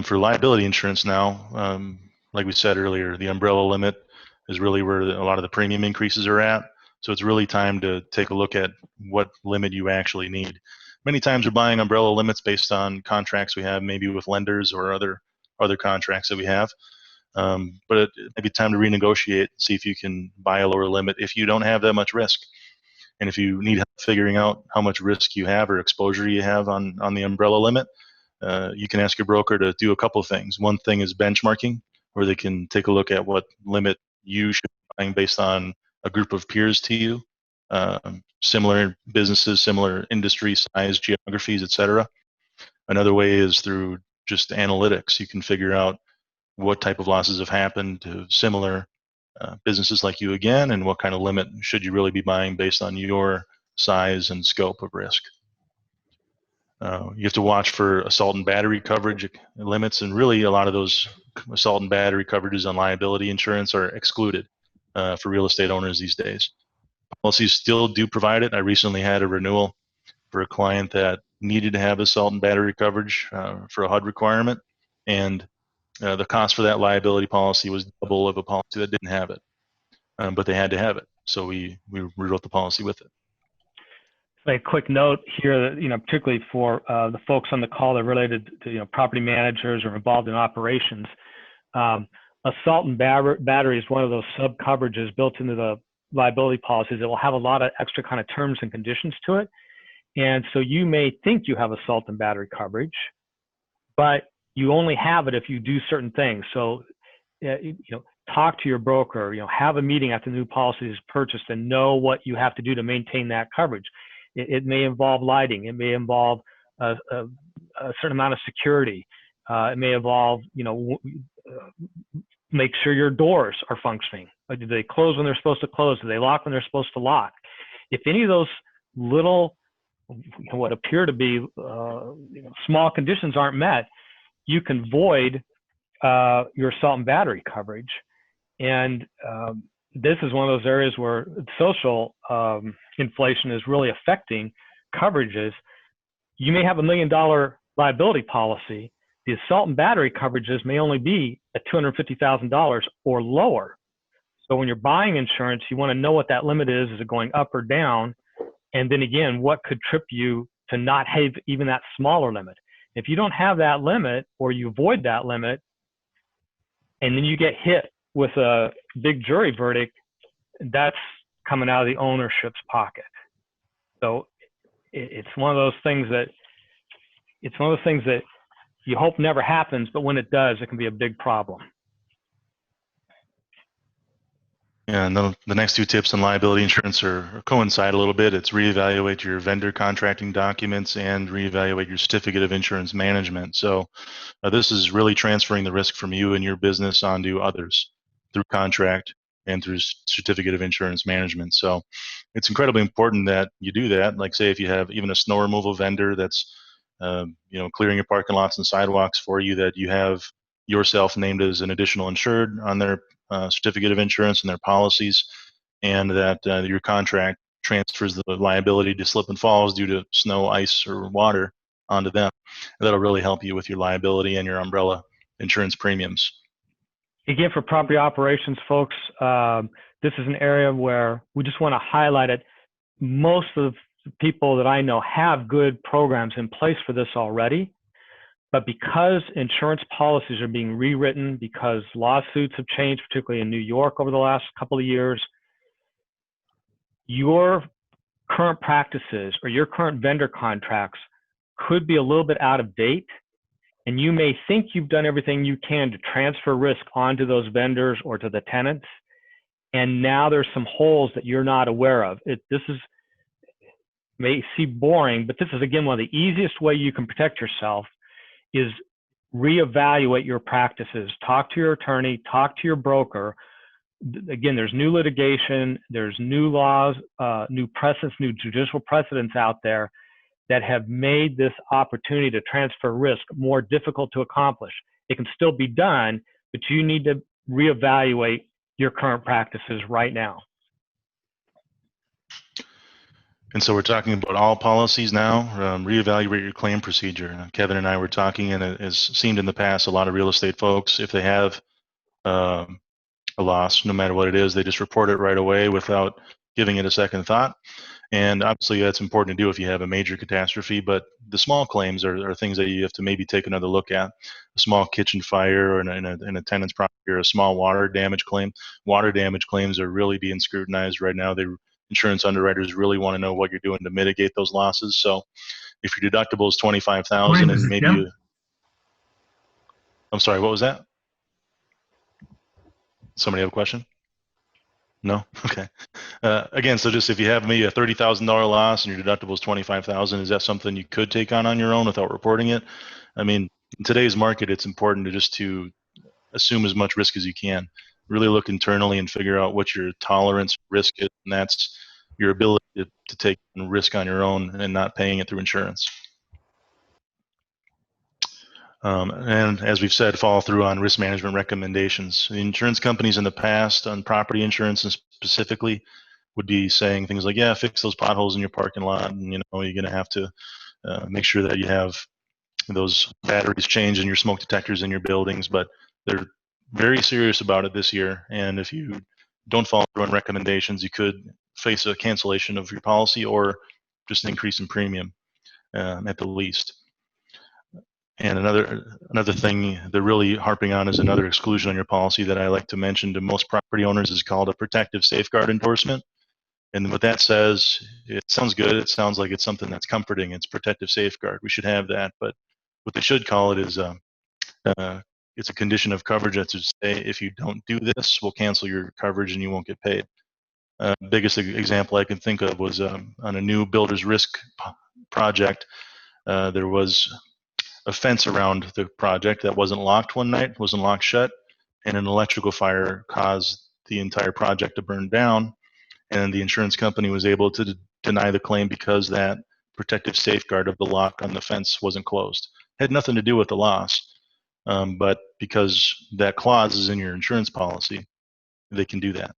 For liability insurance now, like we said earlier, the umbrella limit is really where a lot of the premium increases are at. So it's really time to take a look at what limit you actually need. Many times we're buying umbrella limits based on contracts we have, maybe with lenders or other contracts that we have. But it may be time to renegotiate, see if you can buy a lower limit if you don't have that much risk. And if you need help figuring out how much risk you have or exposure you have on the umbrella limit, you can ask your broker to do a couple of things. One thing is benchmarking, where they can take a look at what limit you should be buying based on a group of peers to you, similar businesses, similar industry size, geographies, etc. Another way is through just analytics. You can figure out what type of losses have happened to similar businesses like you again, and what kind of limit should you really be buying based on your size and scope of risk. You have to watch for assault and battery coverage limits, and really a lot of those assault and battery coverages on liability insurance are excluded for real estate owners these days. Policies still do provide it. I recently had a renewal for a client that needed to have assault and battery coverage for a HUD requirement, and the cost for that liability policy was double of a policy that didn't have it, but they had to have it, so we rewrote the policy with it. A quick note here that, particularly for the folks on the call that are related to, property managers or involved in operations, assault and battery is one of those sub coverages built into the liability policies that will have a lot of extra kind of terms and conditions to it. And so you may think you have assault and battery coverage, but you only have it if you do certain things. So, talk to your broker, have a meeting after the new policy is purchased and know what you have to do to maintain that coverage. It may involve lighting. It may involve a certain amount of security. It may involve, make sure your doors are functioning. Do they close when they're supposed to close? Do they lock when they're supposed to lock? If any of those little, what appear to be small conditions aren't met, you can void your assault and battery coverage. And this is one of those areas where social inflation is really affecting coverages. You may have $1 million liability policy. The assault and battery coverages may only be at $250,000 or lower. So when you're buying insurance, you want to know what that limit is it going up or down? And then again, what could trip you to not have even that smaller limit? If you don't have that limit, or you avoid that limit, and then you get hit with a big jury verdict, that's coming out of the ownership's pocket. So it's one of those things that you hope never happens, but when it does, it can be a big problem. Yeah, and the next two tips on liability insurance are coincide a little bit. It's reevaluate your vendor contracting documents and reevaluate your certificate of insurance management. So this is really transferring the risk from you and your business onto others through contract and through certificate of insurance management. So it's incredibly important that you do that. Like, say, if you have even a snow removal vendor that's clearing your parking lots and sidewalks for you, that you have yourself named as an additional insured on their certificate of insurance and their policies, and that your contract transfers the liability to slip and falls due to snow, ice, or water onto them. That'll really help you with your liability and your umbrella insurance premiums. Again, for property operations folks, this is an area where we just want to highlight it. Most of the people that I know have good programs in place for this already. But because insurance policies are being rewritten, because lawsuits have changed, particularly in New York over the last couple of years, your current practices or your current vendor contracts could be a little bit out of date. And you may think you've done everything you can to transfer risk onto those vendors or to the tenants. And now there's some holes that you're not aware of. May seem boring, but this is, again, one of the easiest way you can protect yourself is reevaluate your practices. Talk to your attorney, talk to your broker. Again, there's new litigation, there's new laws, new precedents, new judicial precedents out there that have made this opportunity to transfer risk more difficult to accomplish. It can still be done, but you need to reevaluate your current practices right now. And so we're talking about all policies now. Reevaluate your claim procedure. Kevin and I were talking, and it has seemed in the past, a lot of real estate folks, if they have a loss, no matter what it is, they just report it right away without giving it a second thought. And obviously that's important to do if you have a major catastrophe, but the small claims are things that you have to maybe take another look at. A small kitchen fire or in a tenant's property, or a small water damage claim. Water damage claims are really being scrutinized right now. Insurance underwriters really want to know what you're doing to mitigate those losses. So if your deductible is $25,000 and maybe I'm sorry, what was that? Somebody have a question? No? Okay. Again, so just if you have maybe a $30,000 loss and your deductible is $25,000, is that something you could take on your own without reporting it? I mean, in today's market, it's important to assume as much risk as you can. Really look internally and figure out what your tolerance risk is, and that's your ability to take risk on your own and not paying it through insurance. And as we've said, follow through on risk management recommendations. The insurance companies in the past on property insurance and specifically would be saying things like, yeah, fix those potholes in your parking lot, and you're going to have to make sure that you have those batteries changed in your smoke detectors in your buildings. But they're very serious about it this year, and if you don't follow through on recommendations, you could face a cancellation of your policy or just an increase in premium at the least. And another thing they're really harping on is another exclusion on your policy that I like to mention to most property owners is called a protective safeguard endorsement. And what that says, it sounds good. It sounds like it's something that's comforting. It's protective safeguard. We should have that. But what they should call it is it's a condition of coverage that to say, if you don't do this, we'll cancel your coverage and you won't get paid. Biggest example I can think of was on a new builder's risk project. There was a fence around the project that wasn't locked one night, wasn't locked shut, and an electrical fire caused the entire project to burn down, and the insurance company was able to deny the claim because that protective safeguard of the lock on the fence wasn't closed. Had nothing to do with the loss, but because that clause is in your insurance policy, they can do that,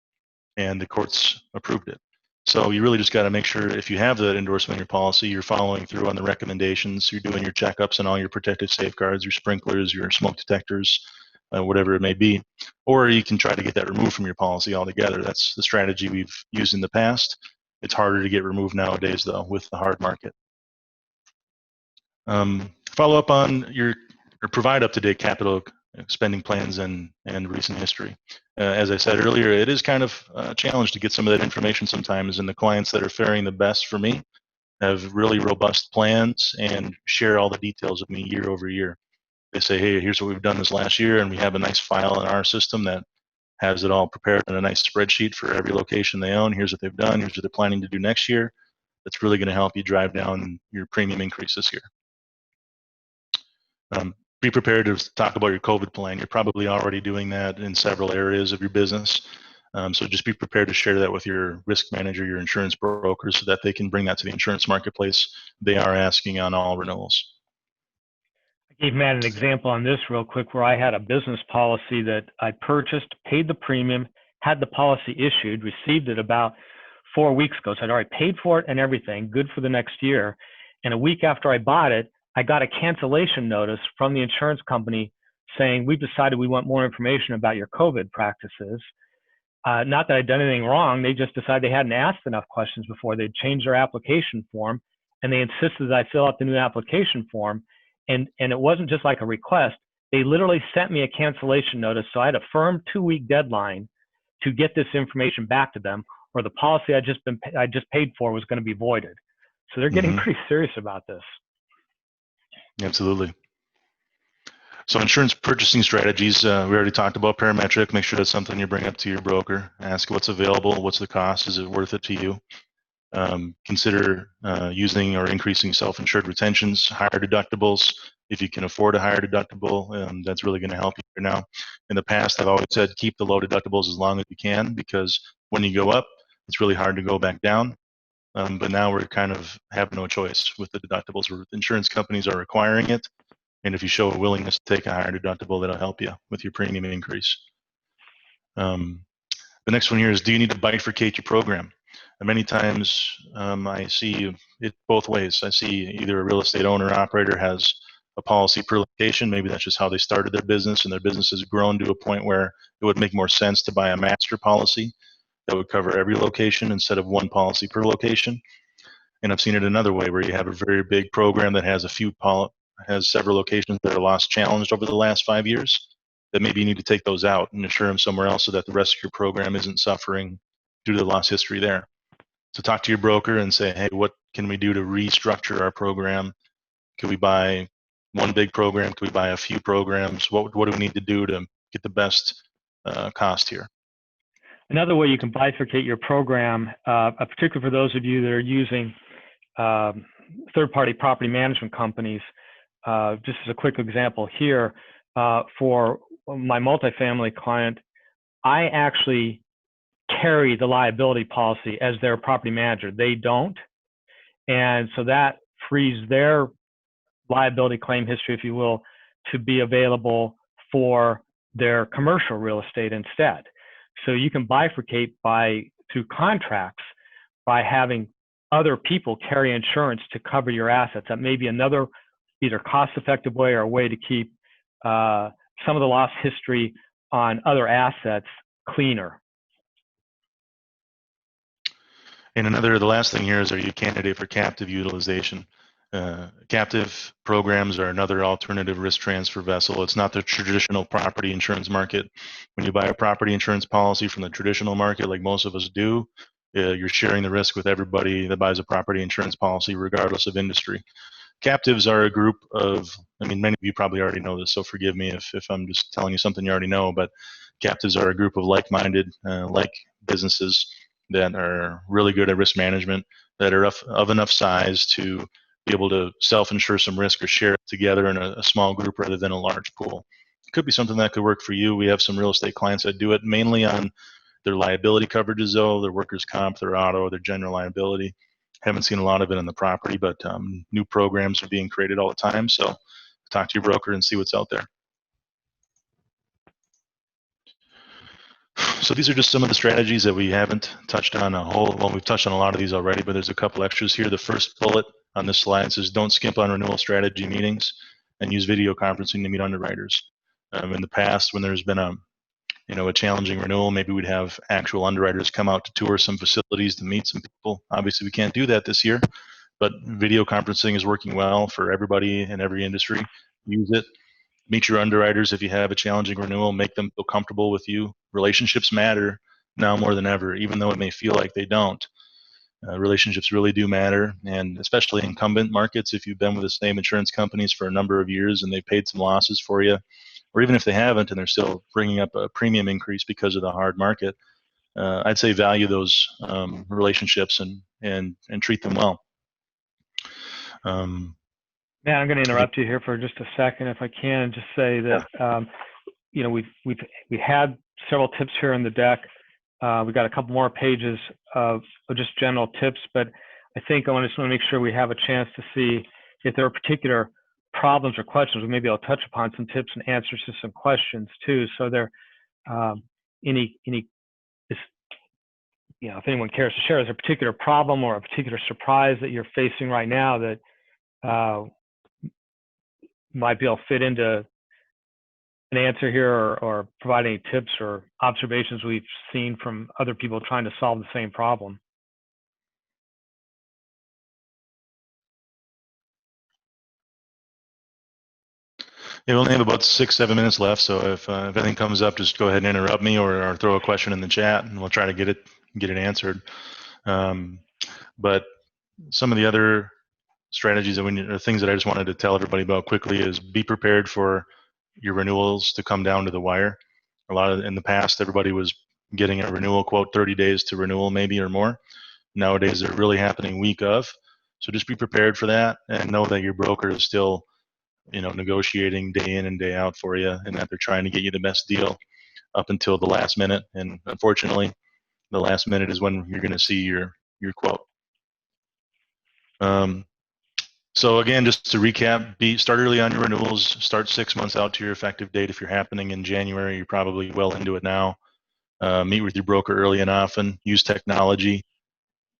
and the courts approved it. So you really just got to make sure, if you have that endorsement in your policy, you're following through on the recommendations, you're doing your checkups and all your protective safeguards, your sprinklers, your smoke detectors, whatever it may be. Or you can try to get that removed from your policy altogether. That's the strategy we've used in the past. It's harder to get removed nowadays, though, with the hard market. Follow up on or provide up-to-date capital spending plans and recent history. As I said earlier, it is kind of a challenge to get some of that information sometimes, and the clients that are faring the best for me have really robust plans and share all the details with me year over year. They say, hey, here's what we've done this last year, and we have a nice file in our system that has it all prepared in a nice spreadsheet for every location they own. Here's what they've done. Here's what they're planning to do next year. That's really going to help you drive down your premium increase this year. Be prepared to talk about your COVID plan. You're probably already doing that in several areas of your business. So just be prepared to share that with your risk manager, your insurance broker, so that they can bring that to the insurance marketplace. They are asking on all renewals. I gave Matt an example on this real quick, where I had a business policy that I purchased, paid the premium, had the policy issued, received it about 4 weeks ago. So I'd already paid for it and everything, good for the next year. And a week after I bought it, I got a cancellation notice from the insurance company saying, we've decided we want more information about your COVID practices. Not that I'd done anything wrong. They just decided they hadn't asked enough questions before. They'd changed their application form, and they insisted that I fill out the new application form. And it wasn't just like a request. They literally sent me a cancellation notice. So I had a firm 2-week deadline to get this information back to them, or the policy I just paid for was going to be voided. So they're getting pretty serious about this. Absolutely. So insurance purchasing strategies, we already talked about Parametric. Make sure that's something you bring up to your broker. Ask what's available, what's the cost, is it worth it to you? Consider using or increasing self-insured retentions, higher deductibles. If you can afford a higher deductible, that's really going to help you now. In the past, I've always said keep the low deductibles as long as you can, because when you go up, it's really hard to go back down. But now we're kind of have no choice with the deductibles. Insurance companies are requiring it. And if you show a willingness to take a higher deductible, that'll help you with your premium increase. The next one here is, do you need to bifurcate your program? And many times I see it both ways. I see either a real estate owner operator has a policy per location. Maybe that's just how they started their business, and their business has grown to a point where it would make more sense to buy a master policy that would cover every location instead of one policy per location. And I've seen it another way, where you have a very big program that has several locations that are loss challenged over the last 5 years, that maybe you need to take those out and insure them somewhere else so that the rest of your program isn't suffering due to the loss history there. So talk to your broker and say, hey, what can we do to restructure our program? Could we buy one big program? Could we buy a few programs? What do we need to do to get the best cost here? Another way you can bifurcate your program, particularly for those of you that are using third-party property management companies, just as a quick example here, for my multifamily client, I actually carry the liability policy as their property manager. They don't. And so that frees their liability claim history, if you will, to be available for their commercial real estate instead. So you can bifurcate through contracts by having other people carry insurance to cover your assets. That may be another either cost-effective way or a way to keep some of the loss history on other assets cleaner. And the last thing here is, are you a candidate for captive utilization? Captive programs are another alternative risk transfer vessel. It's not the traditional property insurance market. When you buy a property insurance policy from the traditional market, like most of us do, you're sharing the risk with everybody that buys a property insurance policy, regardless of industry. Captives are a group of, many of you probably already know this, so forgive me if I'm just telling you something you already know, but captives are a group of like-minded, like businesses that are really good at risk management, that are of enough size to be able to self-insure some risk or share it together in a small group rather than a large pool. could be something that could work for you. We have some real estate clients that do it mainly on their liability coverages, though, their workers' comp, their auto, their general liability. Haven't seen a lot of it in the property, but new programs are being created all the time. So talk to your broker and see what's out there. So these are just some of the strategies that we haven't touched on a whole. Well, we've touched on a lot of these already, but there's a couple extras here. The first bullet on this slide says, don't skimp on renewal strategy meetings and use video conferencing to meet underwriters. In the past, when there's been a challenging renewal, maybe we'd have actual underwriters come out to tour some facilities to meet some people. Obviously, we can't do that this year, but video conferencing is working well for everybody in every industry. Use it. Meet your underwriters if you have a challenging renewal. Make them feel comfortable with you. Relationships matter now more than ever, even though it may feel like they don't. Relationships really do matter, and especially incumbent markets, if you've been with the same insurance companies for a number of years and they've paid some losses for you, or even if they haven't and they're still bringing up a premium increase because of the hard market, I'd say value those relationships and treat them well. Yeah, I'm going to interrupt you here for just a second, if I can. Just say that we had several tips here in the deck. We got a couple more pages of just general tips, but I think I just want to make sure we have a chance to see if there are particular problems or questions. We maybe I'll touch upon some tips and answers to some questions too. So there, if anyone cares to share, is there a particular problem or a particular surprise that you're facing right now that might be able to fit into an answer here, or provide any tips or observations we've seen from other people trying to solve the same problem? Yeah, we only have about 6-7 minutes left, so if anything comes up, just go ahead and interrupt me or throw a question in the chat, and we'll try to get it answered. But some of the other strategies or things that I just wanted to tell everybody about quickly is be prepared for your renewals to come down to the wire. In the past, everybody was getting a renewal quote 30 days to renewal, maybe, or more. Nowadays, they're really happening week of. So just be prepared for that, and know that your broker is still, negotiating day in and day out for you, and that they're trying to get you the best deal up until the last minute. And unfortunately, the last minute is when you're going to see your quote. So again, just to recap, start early on your renewals. Start 6 months out to your effective date. If you're happening in January, you're probably well into it now. Meet with your broker early and often. Use technology.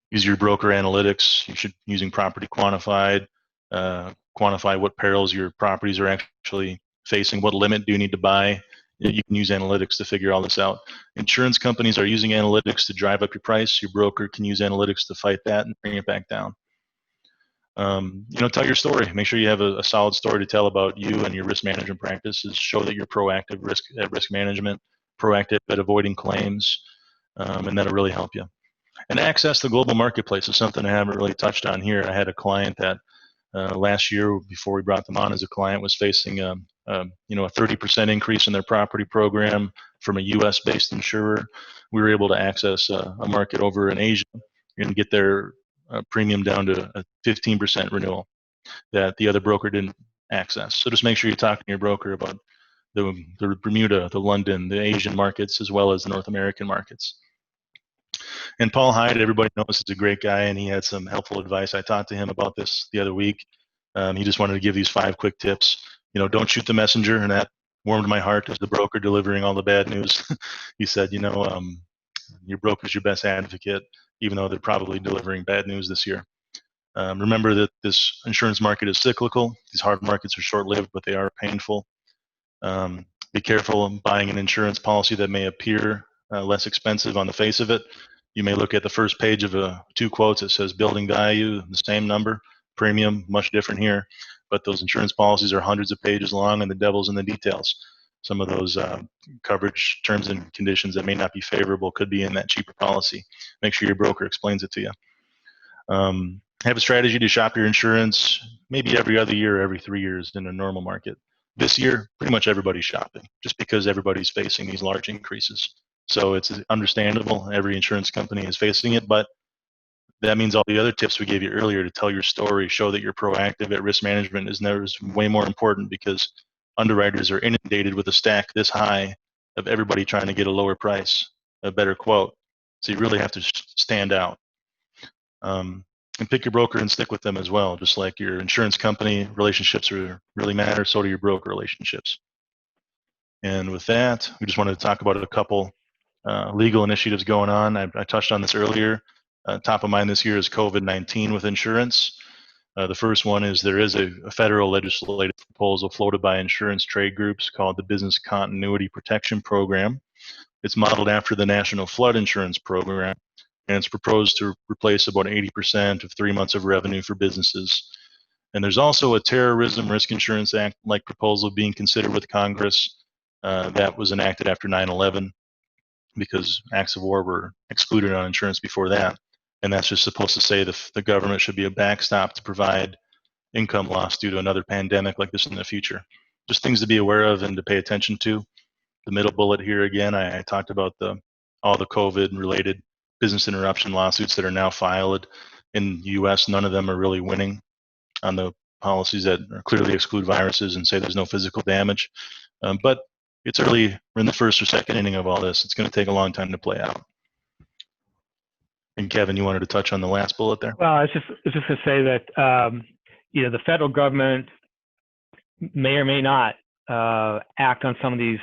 Use your broker analytics. You should using Property Quantified. Quantify what perils your properties are actually facing. What limit do you need to buy? You can use analytics to figure all this out. Insurance companies are using analytics to drive up your price. Your broker can use analytics to fight that and bring it back down. Tell your story. Make sure you have a solid story to tell about you and your risk management practices. Show that you're proactive at risk management, proactive at avoiding claims, and that'll really help you. And access the global marketplace is something I haven't really touched on here. I had a client that last year, before we brought them on as a client, was facing a 30% increase in their property program from a U.S.-based insurer. We were able to access a market over in Asia and get their premium down to a 15% renewal that the other broker didn't access. So just make sure you're talking to your broker about the Bermuda, the London, the Asian markets, as well as the North American markets. And Paul Hyde, everybody knows, is a great guy, and he had some helpful advice. I talked to him about this the other week. He just wanted to give these 5 quick tips. Don't shoot the messenger, and that warmed my heart as the broker delivering all the bad news. He said, your broker's your best advocate, even though they're probably delivering bad news this year. Remember that this insurance market is cyclical. These hard markets are short-lived, but they are painful. Be careful in buying an insurance policy that may appear less expensive on the face of it. You may look at the first page of 2 quotes. It says building value, the same number, premium, much different here. But those insurance policies are hundreds of pages long, and the devil's in the details. Some of those coverage terms and conditions that may not be favorable could be in that cheaper policy. Make sure your broker explains it to you. Have a strategy to shop your insurance maybe every other year or every 3 years in a normal market. This year, pretty much everybody's shopping, just because everybody's facing these large increases. So it's understandable. Every insurance company is facing it, but that means all the other tips we gave you earlier to tell your story, show that you're proactive at risk management is way more important, because underwriters are inundated with a stack this high of everybody trying to get a lower price, a better quote. So you really have to stand out. And pick your broker and stick with them as well. Just like your insurance company relationships really matter, so do your broker relationships. And with that, we just wanted to talk about a couple legal initiatives going on. I touched on this earlier. Top of mind this year is COVID-19 with insurance. The first one is there is a federal legislative proposal floated by insurance trade groups called the Business Continuity Protection Program. It's modeled after the National Flood Insurance Program, and it's proposed to replace about 80% of 3 months of revenue for businesses. And there's also a Terrorism Risk Insurance Act-like proposal being considered with Congress that was enacted after 9/11 because acts of war were excluded on insurance before that. And that's just supposed to say the government should be a backstop to provide income loss due to another pandemic like this in the future. Just things to be aware of and to pay attention to. The middle bullet here again, I talked about all the COVID-related business interruption lawsuits that are now filed in the U.S. None of them are really winning on the policies that clearly exclude viruses and say there's no physical damage. But it's early. We're in the first or second inning of all this. It's going to take a long time to play out. And Kevin, you wanted to touch on the last bullet there? Well, I was just going to say that the federal government may or may not act on some of these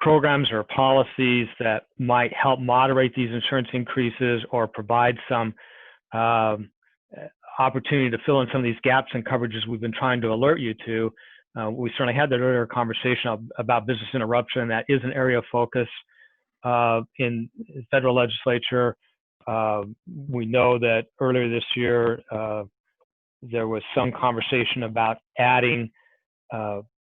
programs or policies that might help moderate these insurance increases or provide some opportunity to fill in some of these gaps in coverages we've been trying to alert you to. We certainly had that earlier conversation about business interruption. That is an area of focus in the federal legislature. We know that earlier this year, there was some conversation about adding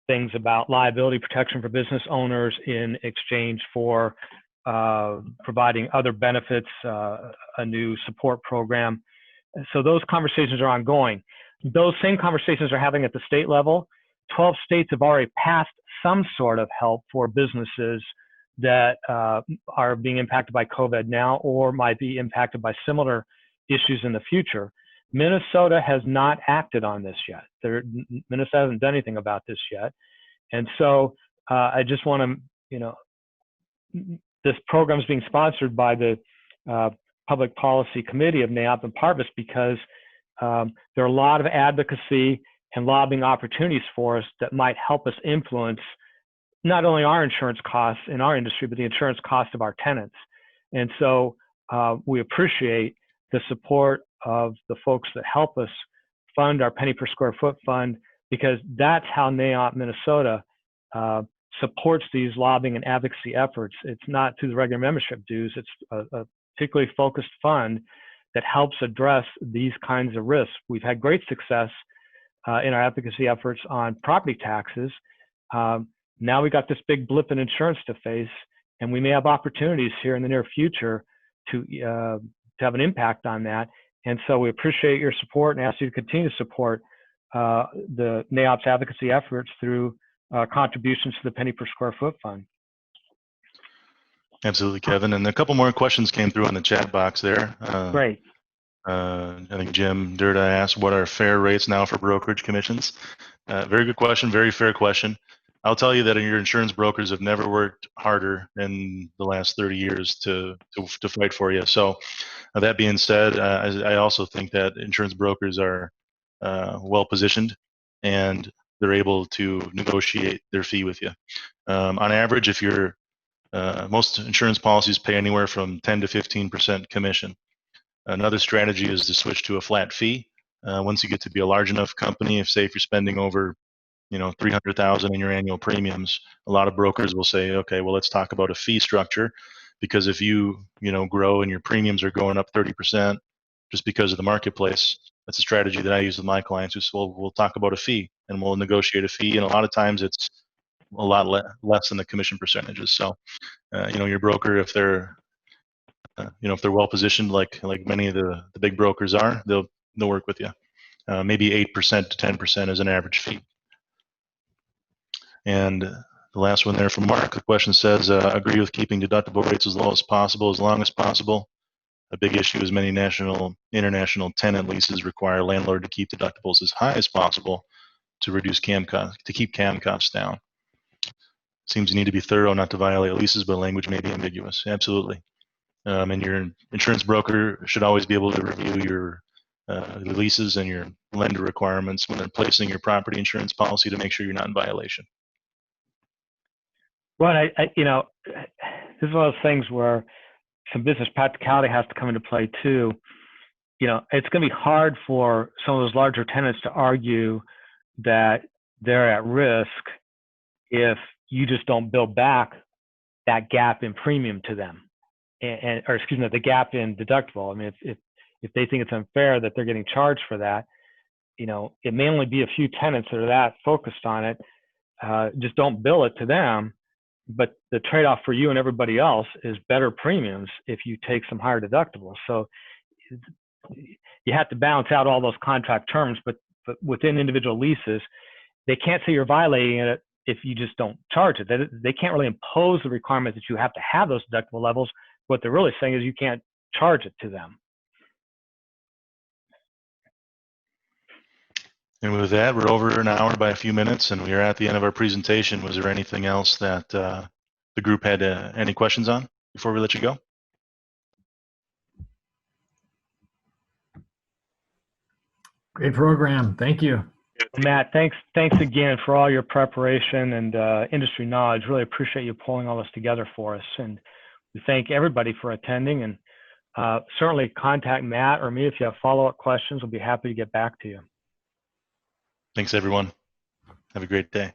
things about liability protection for business owners in exchange for providing other benefits, a new support program. So those conversations are ongoing. Those same conversations are happening at the state level. 12 states have already passed some sort of help for businesses that are being impacted by COVID now or might be impacted by similar issues in the future. Minnesota has not acted on this yet. Minnesota hasn't done anything about this yet. And so I just want to, this program is being sponsored by the Public Policy Committee of NAIOP and Parvis because there are a lot of advocacy and lobbying opportunities for us that might help us influence not only our insurance costs in our industry, but the insurance cost of our tenants. And so we appreciate the support of the folks that help us fund our penny per square foot fund, because that's how NAIOP Minnesota supports these lobbying and advocacy efforts. It's not through the regular membership dues. It's a particularly focused fund that helps address these kinds of risks. We've had great success in our advocacy efforts on property taxes. Now we got this big blip in insurance to face, and we may have opportunities here in the near future to have an impact on that. And so we appreciate your support and ask you to continue to support the NAIOP's advocacy efforts through contributions to the penny per square foot fund. Absolutely, Kevin. And a couple more questions came through in the chat box there. Great. I think Jim Durda asked, what are fair rates now for brokerage commissions? Very good question, very fair question. I'll tell you that your insurance brokers have never worked harder in the last 30 years to fight for you. So that being said, I also think that insurance brokers are well positioned and they're able to negotiate their fee with you. On average, if you're most insurance policies pay anywhere from 10 to 15% commission. Another strategy is to switch to a flat fee. Once you get to be a large enough company, if you're spending over $300,000 in your annual premiums, a lot of brokers will say, okay, well, let's talk about a fee structure, because if you grow and your premiums are going up 30% just because of the marketplace, that's a strategy that I use with my clients. We'll talk about a fee and we'll negotiate a fee, and a lot of times it's a lot less than the commission percentages. So your broker, if they're if they're well positioned, like many of the big brokers are, they'll work with you. Maybe 8% to 10% is an average fee. And the last one there from Mark, the question says, agree with keeping deductible rates as low as possible, as long as possible. A big issue is many international tenant leases require landlord to keep deductibles as high as possible to reduce CAM costs, to keep CAM costs down. Seems you need to be thorough not to violate leases, but language may be ambiguous. Absolutely. And your insurance broker should always be able to review your leases and your lender requirements when they're placing your property insurance policy to make sure you're not in violation. Well, you know, this is one of those things where some business practicality has to come into play too. You know, it's going to be hard for some of those larger tenants to argue that they're at risk if you just don't bill back that gap in premium to them, or excuse me, the gap in deductible. I mean, if they think it's unfair that they're getting charged for that, you know, it may only be a few tenants that are that focused on it. Just don't bill it to them. But the trade-off for you and everybody else is better premiums if you take some higher deductibles. So you have to balance out all those contract terms, but within individual leases, they can't say you're violating it if you just don't charge it. They can't really impose the requirement that you have to have those deductible levels. What they're really saying is you can't charge it to them. And with that, we're over an hour by a few minutes, and we are at the end of our presentation. Was there anything else that the group had any questions on before we let you go? Great program. Thank you. Matt, thanks again for all your preparation and industry knowledge. Really appreciate you pulling all this together for us. And we thank everybody for attending. And certainly contact Matt or me if you have follow-up questions. We'll be happy to get back to you. Thanks, everyone. Have a great day.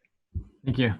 Thank you.